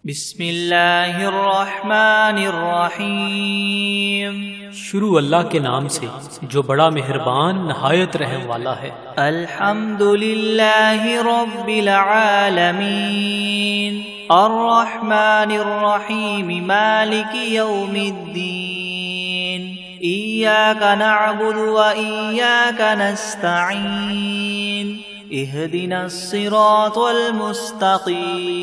بسم اللہ الرحمن الرحیم۔ شروع اللہ کے نام سے جو بڑا مہربان نہایت رحم والا ہے۔ الحمد للہ رب العالمین الرحمن الرحیم مالک یوم الدین ایاک نعبد و ایاک نستعین اہدنا الصراط المستقیم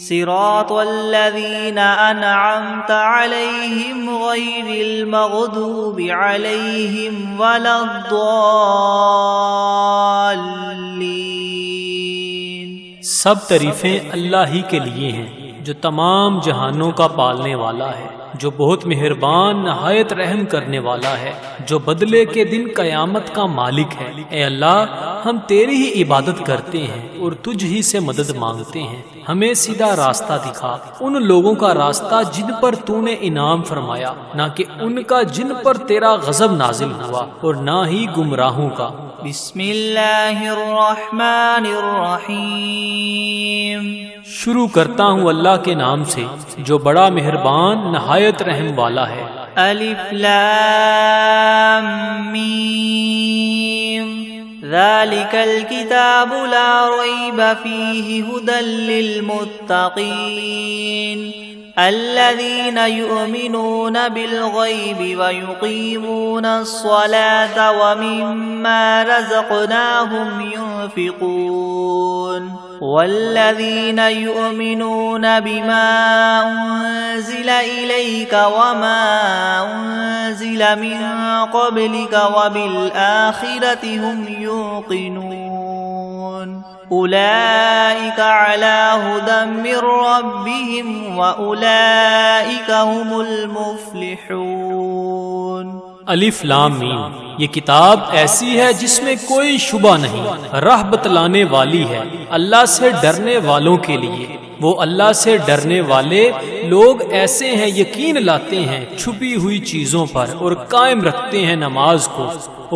صراط الذین انعمت علیہم غیر المغضوب علیہم ولا الضالین۔ سب تعریفیں اللہ ہی کے لیے ہیں جو تمام جہانوں کا پالنے والا ہے، جو بہت مہربان نہایت رحم کرنے والا ہے، جو بدلے کے دن قیامت کا مالک ہے۔ اے اللہ، ہم تیری ہی عبادت کرتے ہیں اور تجھ ہی سے مدد مانگتے ہیں۔ ہمیں سیدھا راستہ دکھا، ان لوگوں کا راستہ جن پر تو نے انعام فرمایا، نہ کہ ان کا جن پر تیرا غضب نازل ہوا، اور نہ ہی گمراہوں کا۔ بسم اللہ الرحمن الرحیم۔ شروع کرتا ہوں اللہ کے نام سے جو بڑا مہربان نہایت رحم والا ہے۔ الف لام میم ذالک الکتاب لا ریب فیہ ھدی للمتقین الذین یؤمنون بالغیب ویقیمون الصلاة ومما رزقناہم ينفقون والذین یؤمنون بما انزل الیک وما انزل من قبلک وبالآخرة هم یوقنون اولئک علی ھدی من ربہم واولئک هم المفلحون۔ الف لام میم، یہ کتاب ایسی ہے جس میں کوئی شبہ نہیں، راہ بتلانے والی ہے اللہ سے ڈرنے والوں کے لیے۔ وہ اللہ سے ڈرنے والے لوگ ایسے ہیں یقین لاتے ہیں چھپی ہوئی چیزوں پر اور قائم رکھتے ہیں نماز کو،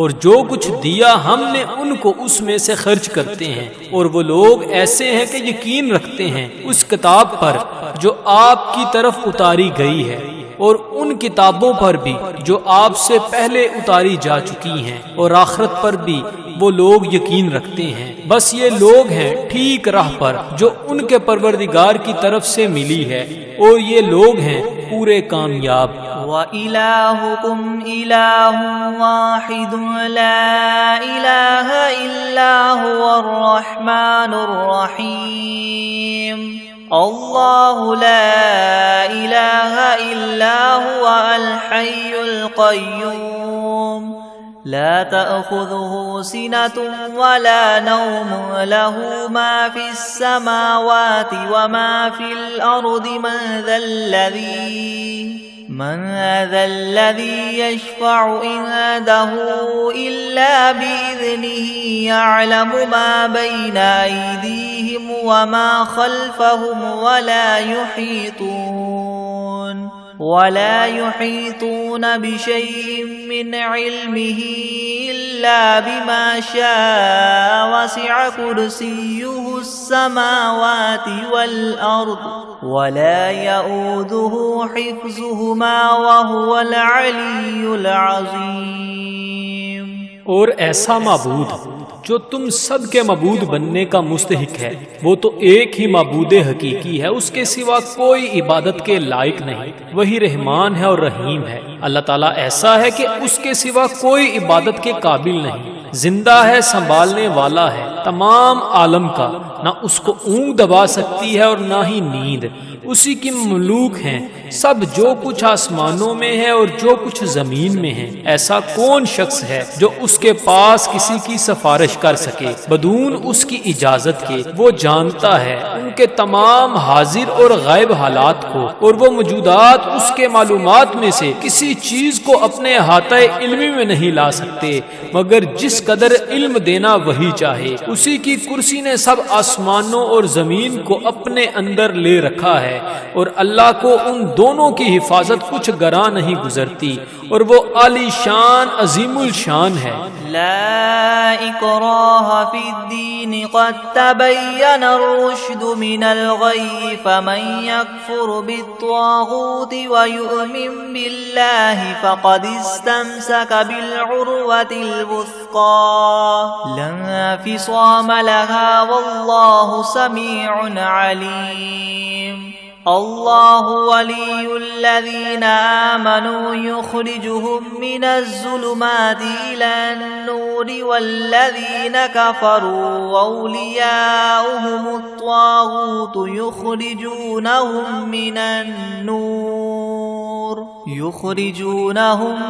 اور جو کچھ دیا ہم نے ان کو اس میں سے خرچ کرتے ہیں۔ اور وہ لوگ ایسے ہیں کہ یقین رکھتے ہیں اس کتاب پر جو آپ کی طرف اتاری گئی ہے، اور ان کتابوں پر بھی جو آپ سے پہلے اتاری جا چکی ہیں، اور آخرت پر بھی وہ لوگ یقین رکھتے ہیں۔ بس یہ لوگ ہیں ٹھیک راہ پر جو ان کے پروردگار کی طرف سے ملی ہے، اور یہ لوگ ہیں پورے کامیاب۔ وَإِلَٰهُكُمْ إِلَٰهٌ وَاحِدٌ لَا إِلَٰهَ إِلَّا هُوَ الرَّحْمَٰنُ الرَّحِيمُ اللہ لا الہ الا هو الحی القیوم لا تأخذه سنة ولا نوم له ما في السماوات وما في الأرض من ذا الذي يشفع عنده إلا بإذنه يعلم ما بين أيديهم وما خلفهم ولا يحيطون بشيء من علمه إلا بما شاء وسع كرسيه السماوات والأرض ولا يؤوده حفظهما وهو العلي العظيم۔ اور ایسا معبود جو تم سب کے معبود بننے کا مستحق ہے، وہ تو ایک ہی معبود حقیقی ہے، اس کے سوا کوئی عبادت کے لائق نہیں۔ وہی رحمان ہے اور رحیم ہے۔ اللہ تعالیٰ ایسا ہے کہ اس کے سوا کوئی عبادت کے قابل نہیں، زندہ ہے، سنبھالنے والا ہے تمام عالم کا، نہ اس کو اونگ دبا سکتی ہے اور نہ ہی نیند۔ اسی کی مملوک ہیں سب، جو کچھ آسمانوں میں ہے اور جو کچھ زمین میں ہے۔ ایسا کون شخص ہے جو اس کے پاس کسی کی سفارش کر سکے بدون اس کی اجازت کے؟ وہ جانتا ہے ان کے تمام حاضر اور غائب حالات کو، اور وہ موجودات اس کے معلومات میں سے کسی چیز کو اپنے احاطہ علمی میں نہیں لا سکتے مگر جس قدر علم دینا وہی چاہے۔ اسی کی کرسی نے سب آسمانوں اور زمین کو اپنے اندر لے رکھا ہے، اور اللہ کو ان دونوں کی حفاظت کچھ گراں نہیں گزرتی، اور وہ عالی شان عظیم الشان ہے۔ لا اکراہ فی الدین قد تبین الرشد من الغی فمن یکفر بالطاغوت ویؤمن باللہ فقد استمسک بالعروة الوثقى لا انفصام لها واللہ سمیع علیم۔ اللہ ولی الذین آمنوا یخرجهم من الظلمات إلى النور والذین کفروا اولیاؤهم الطاغوت یخرجونهم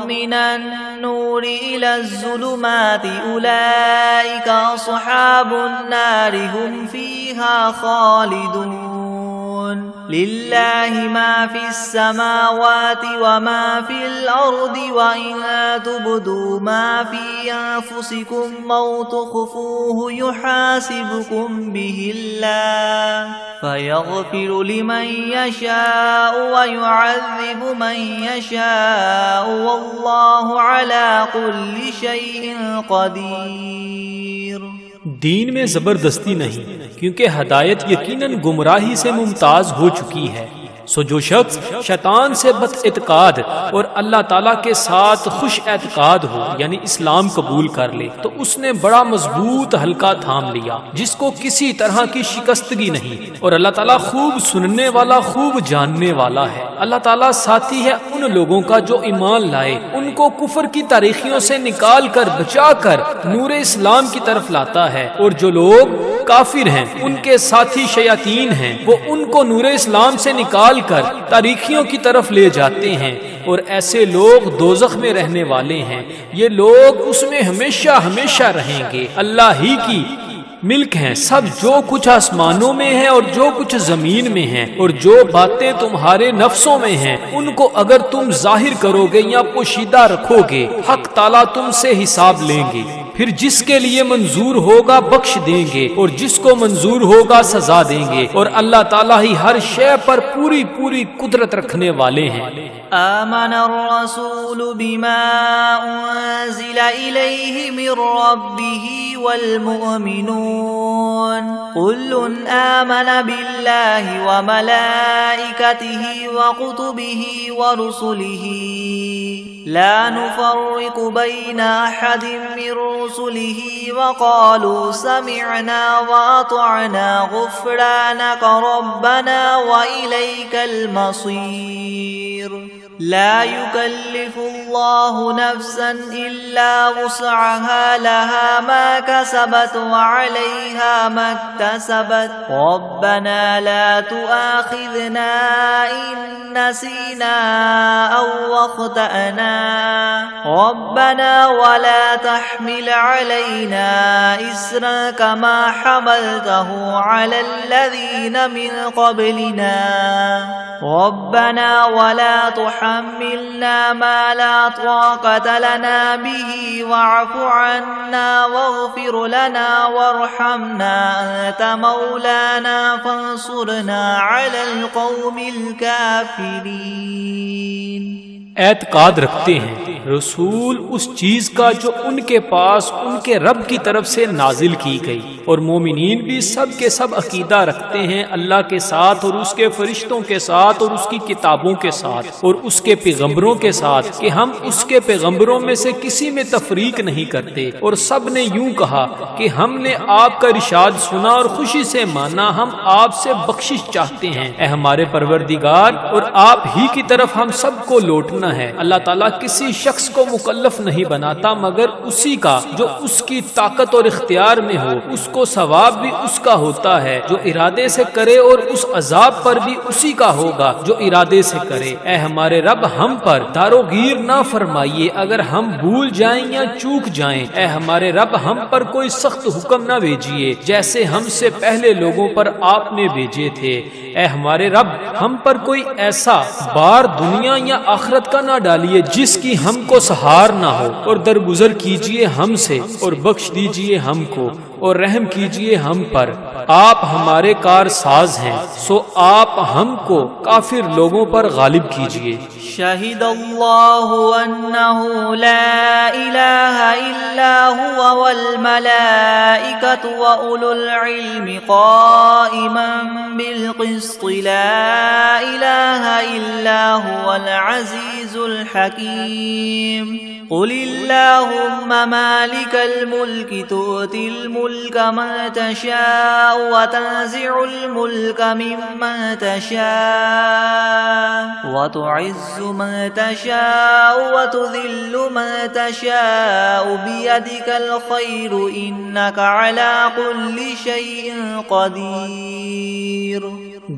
من النور إلى الظلمات أولئك أصحاب النار هم فيها خالدون۔ للہ ما فی السماوات وما فی الارض وإن تبدوا ما فی انفسکم او تخفوه یحاسبکم به اللہ فیغفر لمن یشاء ویعذب من یشاء واللہ علی کل شیء قدیر۔ دین میں زبردستی نہیں، کیونکہ ہدایت یقیناً گمراہی سے ممتاز ہو چکی ہے۔ سو جو شخص شیطان سے بد اعتقاد اور اللہ تعالیٰ کے ساتھ خوش اعتقاد ہو، یعنی اسلام قبول کر لے، تو اس نے بڑا مضبوط حلقہ تھام لیا جس کو کسی طرح کی شکستگی نہیں، اور اللہ تعالیٰ خوب سننے والا، خوب جاننے والا ہے۔ اللہ تعالیٰ ساتھی ہے ان لوگوں کا جو ایمان لائے، ان کو کفر کی تاریخیوں سے نکال کر بچا کر نور اسلام کی طرف لاتا ہے، اور جو لوگ کافر ہیں ان کے ساتھی شیاطین ہیں، وہ ان کو نور اسلام سے نکال کر تاریخیوں کی طرف لے جاتے ہیں، اور ایسے لوگ دوزخ میں رہنے والے ہیں۔ یہ لوگ اس میں ہمیشہ ہمیشہ رہیں گے۔ اللہ ہی کی ملک ہیں سب، جو کچھ آسمانوں میں ہے اور جو کچھ زمین میں ہے، اور جو باتیں تمہارے نفسوں میں ہیں ان کو اگر تم ظاہر کرو گے یا پوشیدہ رکھو گے، حق تعالیٰ تم سے حساب لیں گے۔ پھر جس کے لیے منظور ہوگا بخش دیں گے، اور جس کو منظور ہوگا سزا دیں گے، اور اللہ تعالیٰ ہی ہر شے پر پوری پوری قدرت رکھنے والے ہیں۔ آمن الرسول بما انزل الیہ من ربہ والمؤمنون كل آمن باللہ وملائکتہ وکتبہ ورسلہ لا نفرق بین احد من رسلہ وقالوا سمعنا واطعنا غفرانک ربنا وإلیک المصیر۔ لا يكلف الله نفسا إلا وسعها لها ما كسبت وعليها ما اكتسبت ربنا لا تؤاخذنا إن نسينا أو أخطأنا ربنا ولا تحمل علينا إصرا كما حملته على الذين من قبلنا ربنا ولا تحملنا ما لا طاقة لنا به واعف عنا واغفر لنا وارحمنا أنت مولانا فانصرنا على القوم الكافرين۔ اعتقاد رکھتے ہیں رسول اس چیز کا جو ان کے پاس ان کے رب کی طرف سے نازل کی گئی، اور مومنین بھی سب کے سب عقیدہ رکھتے ہیں اللہ کے ساتھ اور اس کے فرشتوں کے ساتھ اور اس کی کتابوں کے ساتھ اور اس کے پیغمبروں کے ساتھ کہ ہم اس کے پیغمبروں میں سے کسی میں تفریق نہیں کرتے، اور سب نے یوں کہا کہ ہم نے آپ کا ارشاد سنا اور خوشی سے مانا، ہم آپ سے بخشش چاہتے ہیں اے ہمارے پروردگار، اور آپ ہی کی طرف ہم سب کو لوٹنا ہے۔ اللہ تعالیٰ کسی شخص کو مکلف نہیں بناتا مگر اسی کا جو اس کی طاقت اور اختیار میں ہو، اس کو ثواب بھی اس کا ہوتا ہے جو ارادے سے کرے، اور اس عذاب پر بھی اسی کا ہوگا جو ارادے سے کرے۔ اے ہمارے رب ہم پر داروگیر نہ فرمائیے اگر ہم بھول جائیں یا چوک جائیں، اے ہمارے رب ہم پر کوئی سخت حکم نہ بھیجیے جیسے ہم سے پہلے لوگوں پر آپ نے بھیجے تھے۔ اے ہمارے رب ہم پر کوئی ایسا بار دنیا یا آخرت کا نہ ڈالیے جس کی ہم کو سہار نہ ہو، اور درگزر کیجیے ہم سے اور بخش دیجیے ہم کو، اور رحم کیجئے ہم پر، آپ ہمارے کار ساز ہیں، سو آپ ہم کو کافر لوگوں پر غالب کیجئے۔ شہد اللہ انہ لا الہ الا ہوا والملائکۃ واولو العلم قائما بالقسط لا الہ الا هو العزیز الحکیم۔ قل اللہم مالک الملک تؤتی الملک من تشاء وتنزع الملک ممن تشاء وتعز من تشاء وتذل من تشاء بیدک الخیر انک علی کل شیء قدیر۔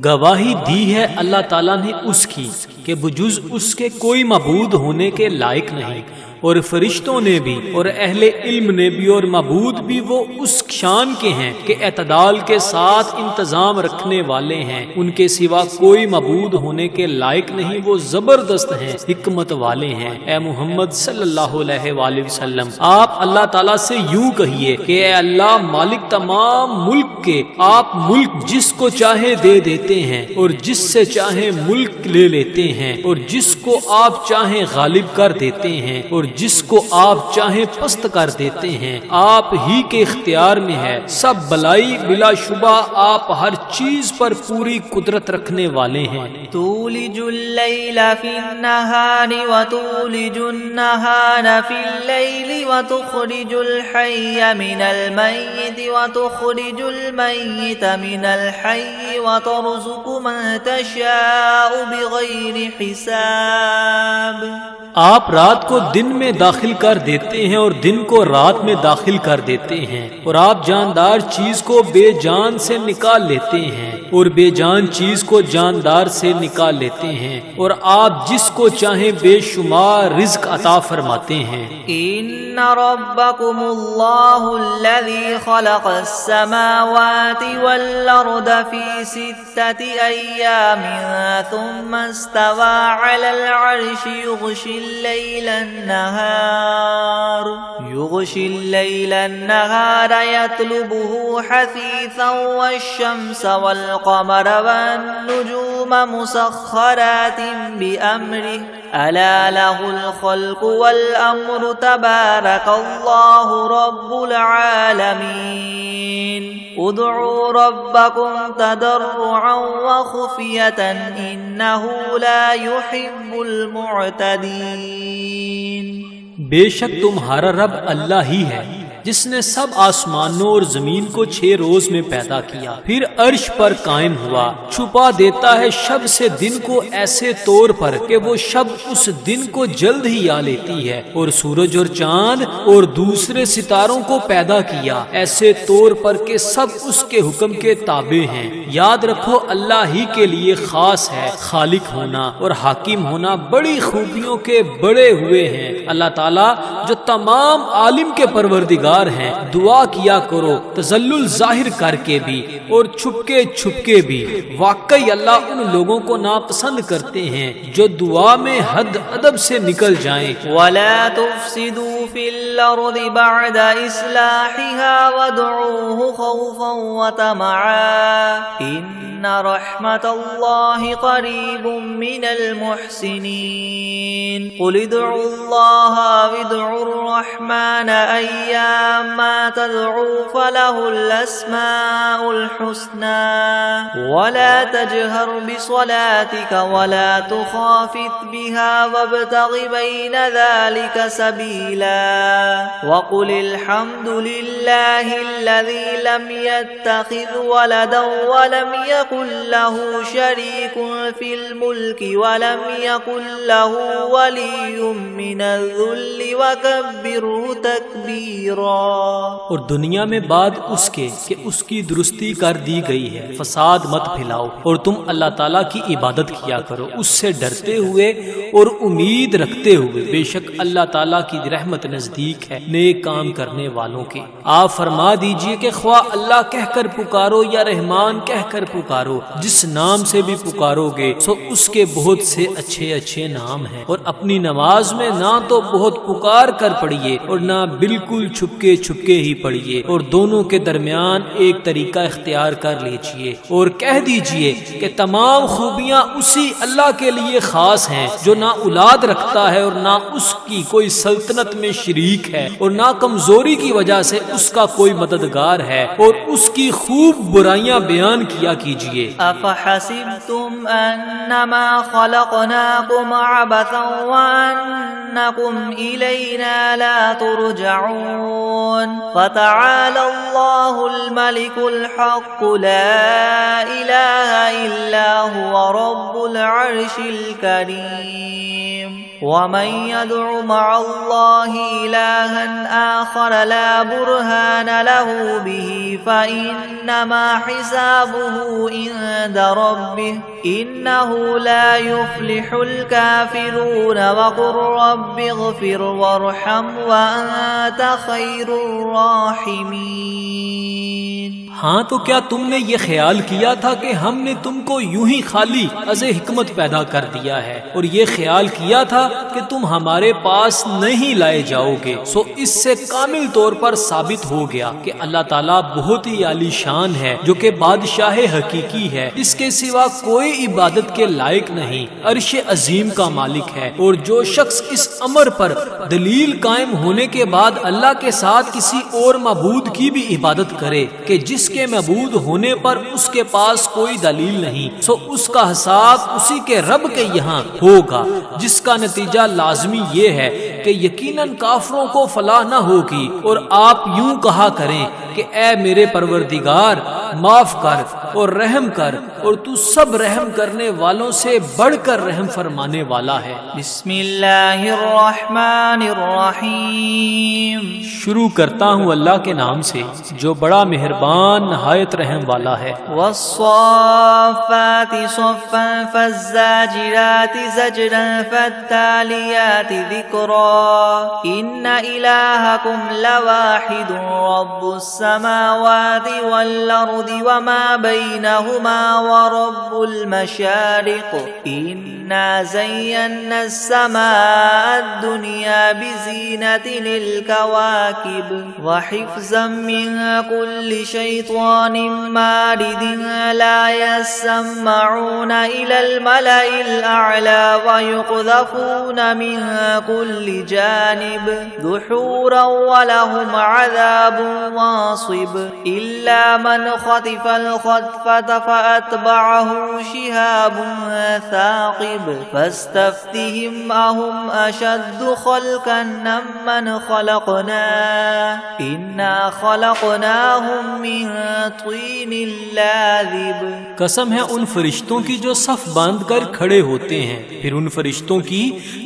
گواہی دی ہے اللہ تعالیٰ نے اس کی کہ بجز اس کے کوئی معبود ہونے کے لائق نہیں، اور فرشتوں نے بھی اور اہل علم نے بھی اور معبود بھی وہ اس شان کے ہیں کہ اعتدال کے ساتھ انتظام رکھنے والے ہیں، ان کے سوا کوئی معبود ہونے کے لائق نہیں، وہ زبردست ہیں، حکمت والے ہیں۔ اے محمد صلی اللہ علیہ وآلہ وسلم، آپ اللہ تعالیٰ سے یوں کہیے کہ اے اللہ مالک تمام ملک کے، آپ ملک جس کو چاہے دے دیتے ہیں اور جس سے چاہے ملک لے لیتے ہیں، اور جس کو آپ چاہیں غالب کر دیتے ہیں اور جس کو آپ چاہیں پست کر دیتے ہیں، آپ ہی کے اختیار میں ہے، سب بلائی بلا شبہ آپ ہر چیز پر پوری قدرت رکھنے والے ہیں۔ تولج اللیل فی النہار وتولج النہار فی اللیل وتخرج الحی من المیت وتخرج المیت من الحی وترزق من تشاء بغیر حساب۔ آپ رات کو دن میں داخل کر دیتے ہیں اور دن کو رات میں داخل کر دیتے ہیں، اور آپ جاندار چیز کو بے جان سے نکال لیتے ہیں اور بے جان چیز کو جاندار سے نکال لیتے ہیں، اور آپ جس کو چاہیں بے شمار رزق عطا فرماتے ہیں۔ ان ربکم اللہ الذی خلق السماوات والارض فی 6 ایام ثم استوى على العرش يغشي الليل النهار يطلبه حثيثا والشمس والقمر والنجوم مسخرات بأمره ألا له الخلق والأمر تبارك الله رب العالمين ادعوا ربكم تضرعا وخفية إنه لا يحب المعتدين۔ بے شک تمہارا رب اللہ ہی ہے جس نے سب آسمانوں اور زمین کو 6 روز میں پیدا کیا، پھر عرش پر قائم ہوا، چھپا دیتا ہے شب سے دن کو ایسے طور پر کہ وہ شب اس دن کو جلد ہی آ لیتی ہے، اور سورج اور چاند اور دوسرے ستاروں کو پیدا کیا ایسے طور پر کہ سب اس کے حکم کے تابع ہیں۔ یاد رکھو اللہ ہی کے لیے خاص ہے خالق ہونا اور حاکم ہونا، بڑی خوبیوں کے بڑے ہوئے ہیں اللہ تعالیٰ جو تمام عالم کے پروردگار ہیں۔ دعا کیا کرو تذلل ظاہر کر کے بھی اور چھپ کے بھی، واقعی اللہ ان لوگوں کو ناپسند کرتے ہیں جو دعا میں حد ادب سے نکل جائیں۔ وَلَا تُفْسِدُوا فِي الْأَرْضِ بَعْدَ إِصْلَاحِهَا وَادْعُوهُ خَوْفًا وَطَمَعًا إِنَّ رَحْمَتَ اللَّهِ قَرِيبٌ مِّنَ الْمُحْسِنِينَ قُلِ ادْعُوا اللَّهَ وَادْعُوا الرَّحْمَنَ أَيَّمَّا تَدْعُوا فَلَهُ الْأَسْمَاءُ الْحُسْنَى وَلَا تَجْهَرْ بِصَلَاتِكَ وَلَا تُخَافِتْ بِهَا وَابْتَغِ بَيْنَ ذَلِكَ سَبِيلًا وَقُلِ الْحَمْدُ لِلَّهِ الَّذِي لَمْ يَتَّخِذْ وَلَدًا وَلَمْ يَكُنْ لَهُ شَرِيكٌ فِي الْمُلْكِ وَلَمْ يَكُنْ لَهُ وَلِيٌّ مِّنَ الذُّلِّ وَكَبِّرْهُ تَكْبِيرًا۔ اور دنیا میں بعد اس کے کہ اس کی درستی کر دی گئی ہے، فساد مت پھیلاؤ، اور تم اللہ تعالیٰ کی عبادت کیا کرو اس سے ڈرتے ہوئے اور امید رکھتے ہوئے، بے شک اللہ تعالیٰ کی رحمت رحمت نزدیک ہے نیک کام کرنے والوں کے۔ آپ فرما دیجئے کہ خواہ اللہ کہہ کر پکارو یا رحمان کہہ کر پکارو، جس نام سے بھی پکارو گے سو اس کے بہت سے اچھے اچھے نام ہیں، اور اپنی نماز میں نہ تو بہت پکار کر پڑھیے اور نہ بالکل چھپکے چھپکے ہی پڑھیے، اور دونوں کے درمیان ایک طریقہ اختیار کر لیجئے، اور کہہ دیجئے کہ تمام خوبیاں اسی اللہ کے لیے خاص ہیں جو نہ اولاد رکھتا ہے اور نہ اس کی کوئی سلطنت میں شریک ہے، اور نہ کمزوری کی وجہ سے اس کا کوئی مددگار ہے، اور اس کی خوب برائیاں بیان کیا کیجئے۔ افحسبتم انما خلقناكم عبثا وانکم الینا لا ترجعون فتعالى الله الملك الحق لا اله الا هو رب العرش الكريم ومن يدع مع الله إلها آخر لا برهان له به فإنما حسابه عند ربه إنه لا يفلح الكافرون وقل رب اغفر وارحم وأنت خير الراحمين۔ ہاں تو کیا تم نے یہ خیال کیا تھا کہ ہم نے تم کو یوں ہی خالی از حکمت پیدا کر دیا ہے، اور یہ خیال کیا تھا کہ تم ہمارے پاس نہیں لائے جاؤ گے؟ سو اس سے کامل طور پر ثابت ہو گیا کہ اللہ تعالیٰ بہت ہی عالی شان ہے، جو کہ بادشاہ حقیقی ہے، اس کے سوا کوئی عبادت کے لائق نہیں، عرش عظیم کا مالک ہے۔ اور جو شخص اس امر پر دلیل قائم ہونے کے بعد اللہ کے ساتھ کسی اور معبود کی بھی عبادت کرے کہ جس کے معبود ہونے پر اس کے پاس کوئی دلیل نہیں، سو اس کا حساب اسی کے رب کے یہاں ہوگا، جس کا نتیجہ لازمی یہ ہے کہ یقیناً کافروں کو فلاح نہ ہوگی۔ اور آپ یوں کہا کریں کہ اے میرے پروردگار معاف کر اور رحم کر، اور تو سب رحم کرنے والوں سے بڑھ کر رحم فرمانے والا ہے۔ بسم اللہ الرحمن الرحیم۔ شروع کرتا ہوں اللہ کے نام سے جو بڑا مہربان نہایت رحم والا ہے۔ والصافات صفا فالزاجرات زجرا فالتاليات ذکرا ان الہکم لواحد رب السماوات والارض وما بینہما ورب المشارق انا زینا السماء الدنیا بزینة للکواکب وحفظا من كل شیطان مارد لا يسمعون إلى الملأ الأعلى ويقذفون من كل جانب دحورا ولهم عذاب واصب إلا من خطف الخطفة فأتبعه شهاب ثاقب فاستفتهم أهم أشد خلقا ممن خلقنا إنا خلقناهم من طين لازب۔ قسم ہے ان فرشتوں کی جو صف باندھ کر کھڑے ہوتے ہیں، پھر ان فرشتوں کی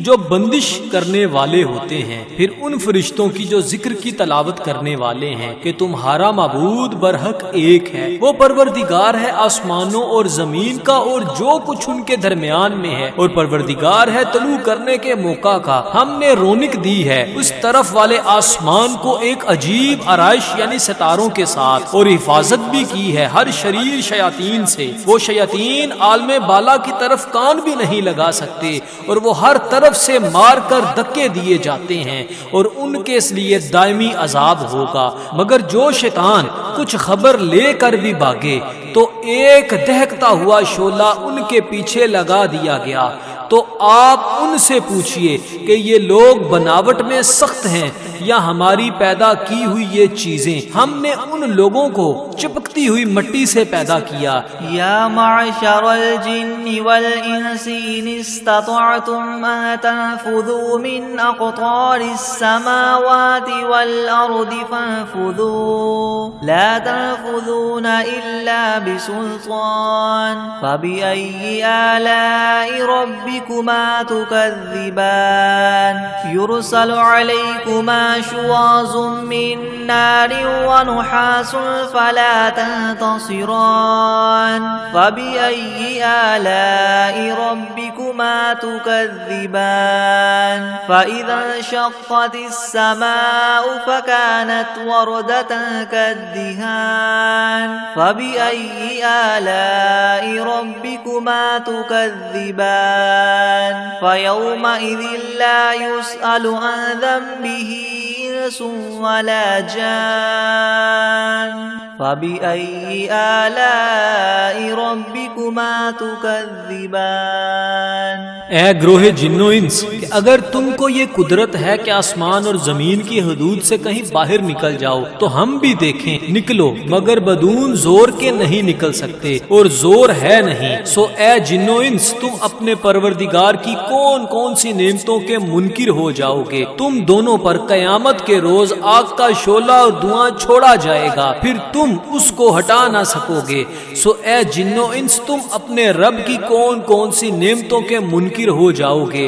جو بندش کرنے والے ہوتے ہیں، پھر ان فرشتوں کی جو ذکر کی تلاوت کرنے والے ہیں کہ تمہارا معبود برحق ایک ہے، وہ پروردگار ہے آسمانوں اور زمین کا اور جو کچھ ان کے درمیان میں ہے، اور پروردگار ہے طلوع کرنے کے موقع کا۔ ہم نے رونق دی ہے اس طرف والے آسمان کو ایک عجیب آرائش یعنی ستاروں کے ساتھ، اور حفاظت بھی کی ہے ہر شریر شیاطین سے۔ وہ شیاطین عالم بالا کی طرف کان بھی نہیں لگا سکتے، اور وہ ہر طرف سے مار کر دھکے دیے جاتے ہیں، اور ان کے اس لیے دائمی عذاب ہوگا۔ مگر جو شیطان کچھ خبر لے کر بھی بھاگے تو ایک دہکتا ہوا شعلہ ان کے پیچھے لگا دیا گیا۔ تو آپ ان سے پوچھئے کہ یہ لوگ بناوٹ میں سخت ہیں یا ہماری پیدا کی ہوئی یہ چیزیں؟ ہم نے ان لوگوں کو چپکتی ہوئی مٹی سے پیدا کیا۔ یا معشر الجن والانس ان استطعتم ان تنفذوا من اقطار السماوات والارض فانفذوا لا تنفذون الا بسلطان فبأي آلاء ربكم ربكما تكذبان يرسل عليكما شواظ من نار ونحاس فلا تنتصران فبأي آلاء ربكما تكذبان فإذا انشقت السماء فكانت وردة كالدهان فبأي آلاء ربكما تكذبان فيومئذ لا يسأل عن ذنبه إنس ولا جان فبأي آلاء ربكما تكذبان اے گروہ جن و انس کہ اگر تم کو یہ قدرت ہے کہ آسمان اور زمین کی حدود سے کہیں باہر نکل جاؤ تو ہم بھی دیکھیں نکلو، مگر بدون زور کے نہیں نکل سکتے اور زور ہے نہیں۔ سو اے جن و انس تم اپنے پروردگار کی کون کون سی نعمتوں کے منکر ہو جاؤ گے؟ تم دونوں پر قیامت کے روز آگ کا شعلہ اور دھواں چھوڑا جائے گا، پھر تم اس کو ہٹا نہ سکو گے۔ سو اے جن و انس تم اپنے رب کی کون کون سی نعمتوں کے منکر ہو جاؤ گے؟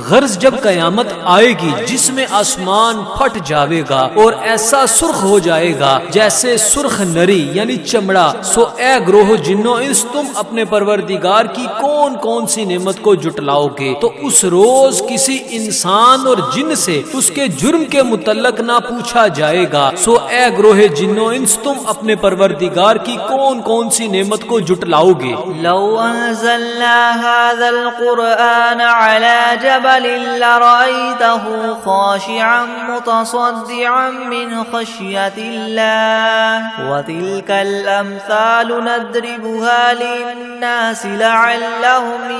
غرض جب قیامت آئے گی جس میں آسمان پھٹ جاوے گا اور ایسا سرخ ہو جائے گا جیسے سرخ نری یعنی چمڑا، سو اے گروہ جن و انس تم اپنے پروردگار کی کون کون سی نعمت کو جٹلاؤ گے؟ تو اس روز کسی انسان اور جن سے اس کے جرم کے متعلق نہ پوچھا جائے گا۔ سو اے گروہ جن و انس تم اپنے پروردگار کی کون کون سی نعمت کو جٹلاؤ گے؟ لو انزلنا هذا القرآن على جبل لرأيته خاشعا متصدعا من خشية الله وتلك الأمثال نضربها للناس لعلهم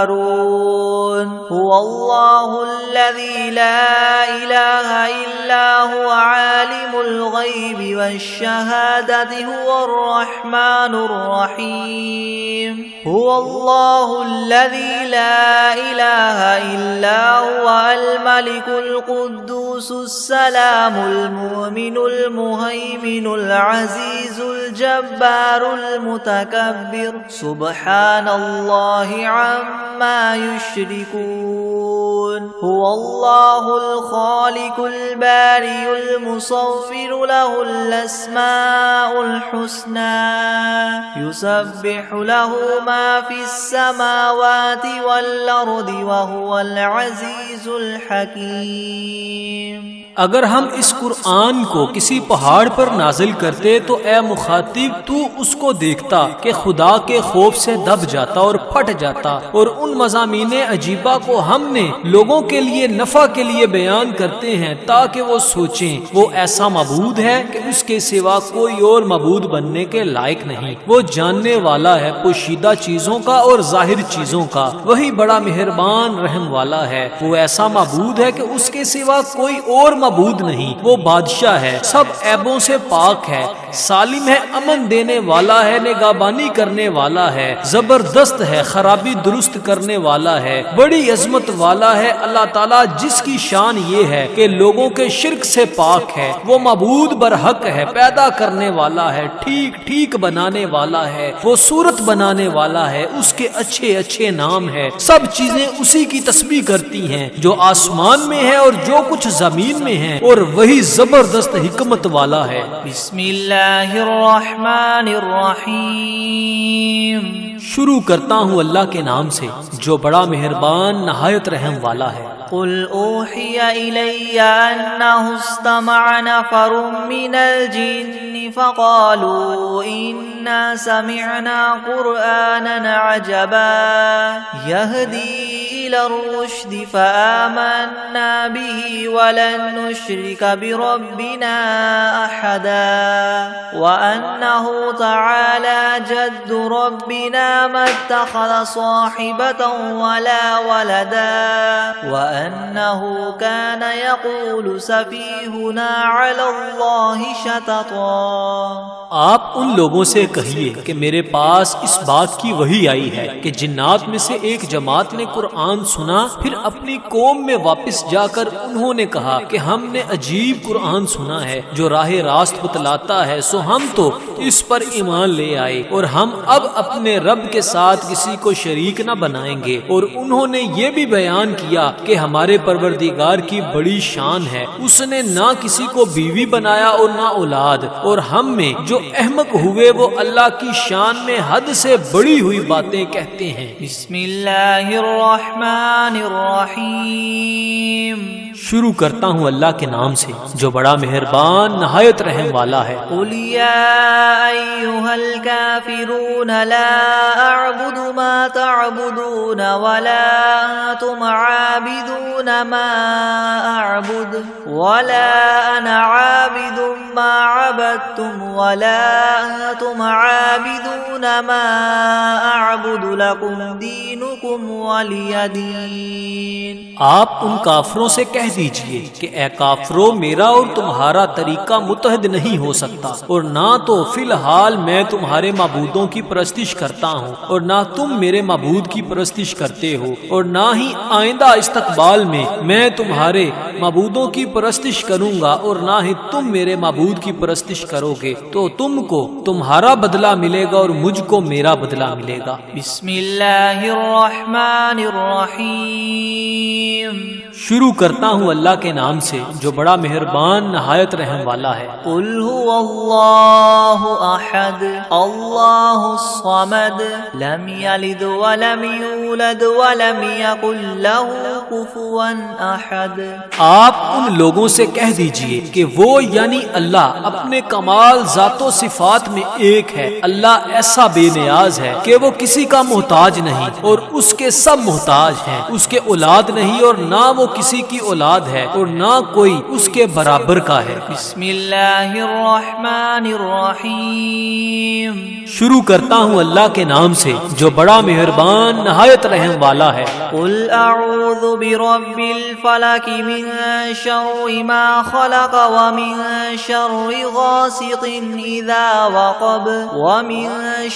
يتفكرون هو الله الذي لا إله إلا هو عالم الغيب والشهادة هو الرحمن الرحيم هو الله الذي لا إله إلا هو الملك القدوس السلام المؤمن المهيمن العزيز الجبار المتكبر سبحان الله عما يشركون هو الله الخالق البارئ المصور له الأسماء الحسنى يسبح له ما في السماوات والأرض وهو العزيز الحكيم۔ اگر ہم اس قرآن کو کسی پہاڑ پر نازل کرتے تو اے مخاطب تو اس کو دیکھتا کہ خدا کے خوف سے دب جاتا اور پھٹ جاتا، اور ان مضامین عجیبہ کو ہم نے لوگوں کے لیے نفع کے لیے بیان کرتے ہیں تاکہ وہ سوچیں وہ ایسا معبود ہے کہ اس کے سوا کوئی اور معبود بننے کے لائق نہیں۔ وہ جاننے والا ہے پوشیدہ چیزوں کا اور ظاہر چیزوں کا، وہی بڑا مہربان رحم والا ہے۔ وہ ایسا معبود ہے کہ اس کے سوا کوئی اور معبود نہیں۔ وہ بادشاہ ہے، سب عیبوں سے پاک ہے، سالم ہے، امن دینے والا ہے، نگہبانی کرنے والا ہے، زبردست ہے، خرابی درست کرنے والا ہے، بڑی عظمت والا ہے۔ اللہ تعالیٰ جس کی شان یہ ہے کہ لوگوں کے شرک سے پاک ہے، وہ معبود برحق ہے، پیدا کرنے والا ہے، ٹھیک ٹھیک بنانے والا ہے، وہ صورت بنانے والا ہے، اس کے اچھے اچھے نام ہے۔ سب چیزیں اسی کی تسبیح کرتی ہیں جو آسمان میں ہے اور جو کچھ زمین میں ہے، اور وہی زبردست حکمت والا ہے۔ بسم اللہ الرحمن الرحیم۔ شروع کرتا ہوں اللہ کے نام سے جو بڑا مہربان نہایت رحم والا ہے۔ قل اوحی الی انہ استمع نفر من الجن فقالوا انا سمعنا قرآنا عجبا يهدي الى الرشد فآمنا به ولن نشرك بربنا احدا وانه تعالى جد ربنا ما اتخذ صاحبة ولا ولدا وأنه كان يقول سفيهنا على الله شططا۔ آپ ان لوگوں سے کہیے کہ میرے پاس اس بات کی وحی آئی ہے کہ جنات میں سے ایک جماعت نے قرآن قرآن سنا، پھر اپنی قوم میں واپس جا کر انہوں نے کہا کہ ہم نے عجیب قرآن سنا ہے جو راہ راست بتلاتا ہے، سو ہم تو اس پر ایمان لے آئے اور ہم اب اپنے رب کے ساتھ کسی کو شریک نہ بنائیں گے۔ اور انہوں نے یہ بھی بیان کیا کہ ہمارے پروردگار کی بڑی شان ہے، اس نے نہ کسی کو بیوی بنایا اور نہ اولاد، اور ہم میں جو احمق ہوئے وہ اللہ کی شان میں حد سے بڑی ہوئی باتیں کہتے ہیں۔ بسم اللہ الرحمن الرحیم، شروع کرتا ہوں اللہ کے نام سے جو بڑا مہربان نہایت رحم والا ہے۔ قل یا ایھا الکافرون لا اعبد ما تعبدون ولا انتم عابدون ما اعبد ولا انا عابد ما عبدتم ولا انتم عابدون ما اعبد لكم دینکم ولی دین۔ آپ ان کافروں سے کہہ دیجئے کہ اے کافرو، میرا اور تمہارا طریقہ متحد نہیں ہو سکتا، اور نہ تو فی الحال میں تمہارے معبودوں کی پرستش کرتا ہوں اور نہ تم میرے معبود کی پرستش کرتے ہو، اور نہ ہی آئندہ استقبال میں تمہارے معبودوں کی پرستش کروں گا اور نہ ہی تم میرے معبود کی پرستش کرو گے، تو تم کو تمہارا بدلہ ملے گا اور مجھ کو میرا بدلہ ملے گا۔ بسم اللہ الرحمن الرحیم، شروع کرتا ہوں اللہ کے نام سے جو بڑا مہربان نہایت رحم والا ہے۔ قل هو اللہ احد اللہ الصمد لم یلد ولم یولد ولم یکن له کفوا احد۔ آپ ان لوگوں سے کہہ دیجئے کہ وہ یعنی اللہ اپنے کمال ذات و صفات میں ایک ہے، اللہ ایسا بے نیاز ہے کہ وہ کسی کا محتاج نہیں اور اس کے سب محتاج ہیں، اس کے اولاد نہیں اور نہ وہ کسی کی اولاد ہے اور نہ کوئی اس کے برابر کا ہے۔ بسم اللہ الرحمن الرحیم، شروع کرتا ہوں اللہ کے نام سے جو بڑا مہربان نہایت رحم والا ہے۔ قل اعوذ برب الفلق من شر ما خلق ومن شر غاسق اذا وقب ومن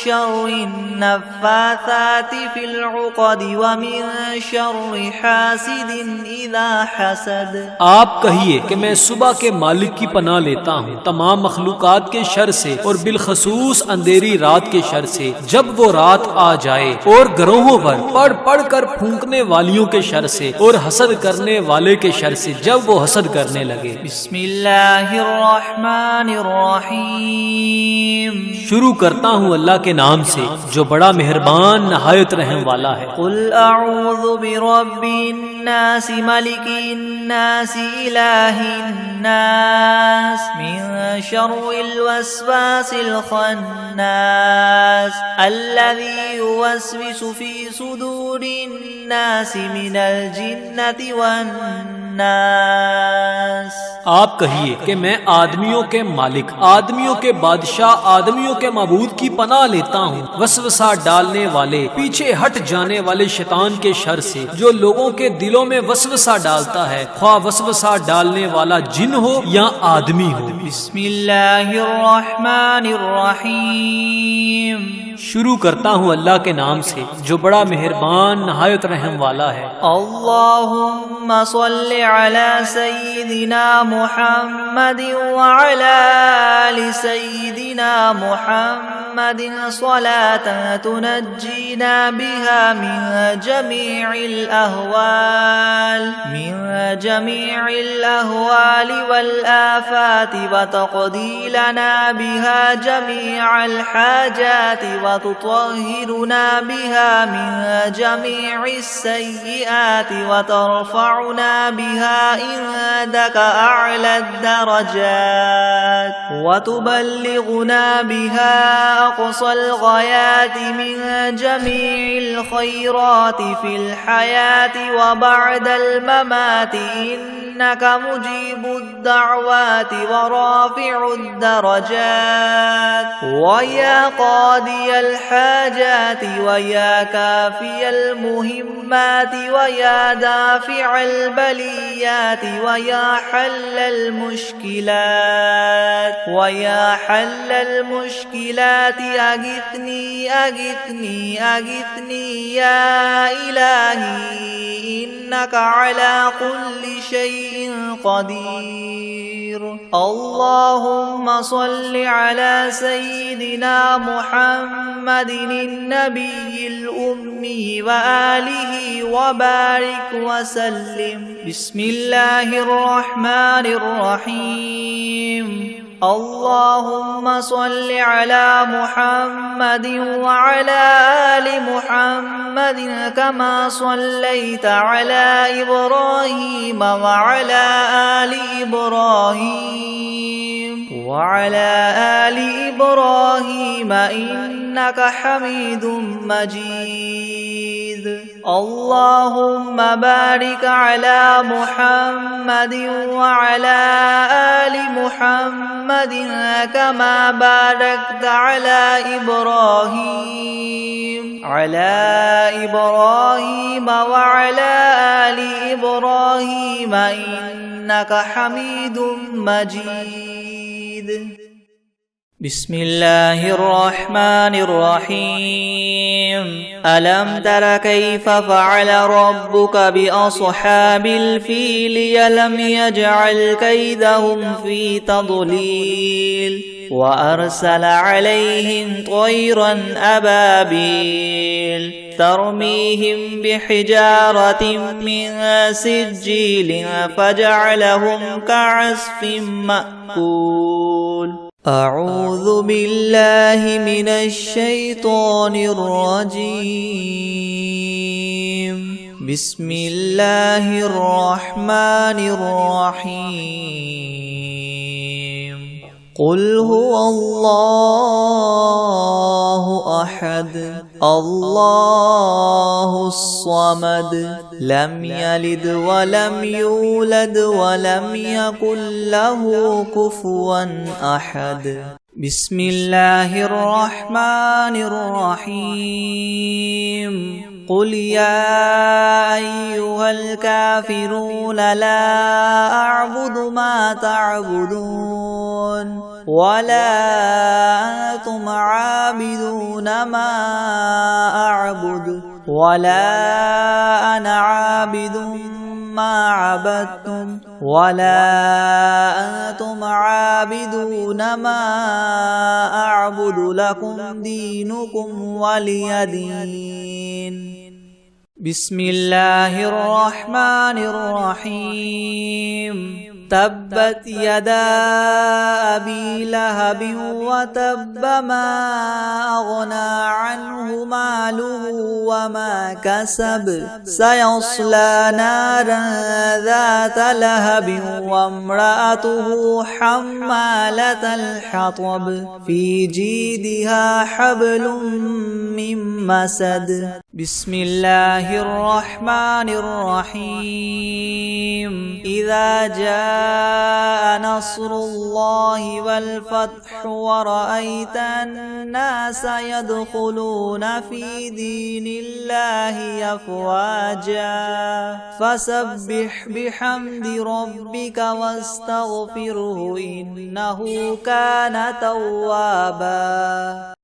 شر النفاثات في العقد ومن شر حاسد اذا حسد۔ آپ کہیے کہ میں صبح کے مالک کی پناہ لیتا ہوں تمام مخلوقات کے شر سے اور بالخصوص اندھیری رات کے شر سے جب وہ رات آ جائے، اور گروہوں پر پڑھ پڑھ کر پھونکنے والیوں کے شر سے اور حسد کرنے والے کے شر سے جب وہ حسد کرنے لگے۔ بسم اللہ الرحمن الرحیم، شروع کرتا ہوں اللہ کے نام سے جو بڑا مہربان نہایت رحم والا ہے۔ قل اعوذ برب الناس ملک الناس الہ الناس من شر الوسواس الخناس الذي يوسوس في صدور الناس من الجنة والناس۔ آپ کہیے کہ میں آدمیوں کے مالک، آدمیوں کے بادشاہ، آدمیوں کے معبود کی پناہ لیتا ہوں وسوسہ ڈالنے والے، پیچھے ہٹ جانے والے شیطان کے شر سے جو لوگوں کے دلوں میں وسوسہ ڈالتا ہے، خواہ وسوسہ ڈالنے والا جن ہو یا آدمی ہو۔ بسم اللہ الرحمن الرحیم، شروع کرتا ہوں اللہ کے نام سے جو بڑا مہربان نہایت رحم والا ہے۔ اللہم صل علی سیدنا محمد وعلی آل سیدنا محمد صلاة تنجینا بها من جمیع الاہوال والآفات وتقضی لنا بها جمیع الحاجات وتطهرنا بها من جميع السيئات وترفعنا بها عندك أعلى الدرجات وتبلغنا بها أقصى الغايات من جميع الخيرات في الحياة وبعد الممات إنك مجيب الدعوات ورافع الدرجات ويا قاضي الحاجات ويا كافي المهمات ويا دافع البليات ويا حل المشكلات أغثني أغثني أغثني يا إلهي إنك على كل شيء قدير. اللهم صل على سيدنا محمد النبي الأمي وآله وبارك وسلم. بسم الله الرحمن الرحيم. اللهم صل على محمد وعلى آل محمد كما صليت على إبراهيم وعلى آل إبراهيم إنك حميد مجيد. اللهم بارك على محمد وعلى آل محمد كما باركت على إبراهيم وعلى آل إبراهيم إنك حميد مجيد. بسم الله الرحمن الرحيم. ألم تر كيف فعل ربك بأصحاب الفيل؟ ألم يجعل كيدهم في تضليل وأرسل عليهم طيرا أبابيل ترميهم بحجارة من سجيل فجعلهم كعصف مأكول. أعوذ بالله من الشيطان الرجيم. بسم الله الرحمن الرحيم. قل هو الله أحد الله الصمد لم يلد ولم يولد ولم يكن له كفوا أحد. بسم الله الرحمن الرحيم. قل يا أيها الكافرون لا أعبد ما تعبدون ولا أنتم عابدون ما أعبد ولا أنا عابد ما عبدتم ولا أنتم عابدون ما أعبد لكم دينكم ولي دين. بسم الله الرحمن الرحيم. تبت يدا أبي لهب وتب ما أغنى عنه ماله وما كسب سيصلى نارا ذات لهب وامرأته حمالة الحطب في جيدها حبل من مسد. بسم الله الرحمن الرحيم. إذا جاء نصر الله والفتح ورأيت الناس يدخلون في دين الله أفواجا فسبح بحمد ربك واستغفره إنه كان توابا.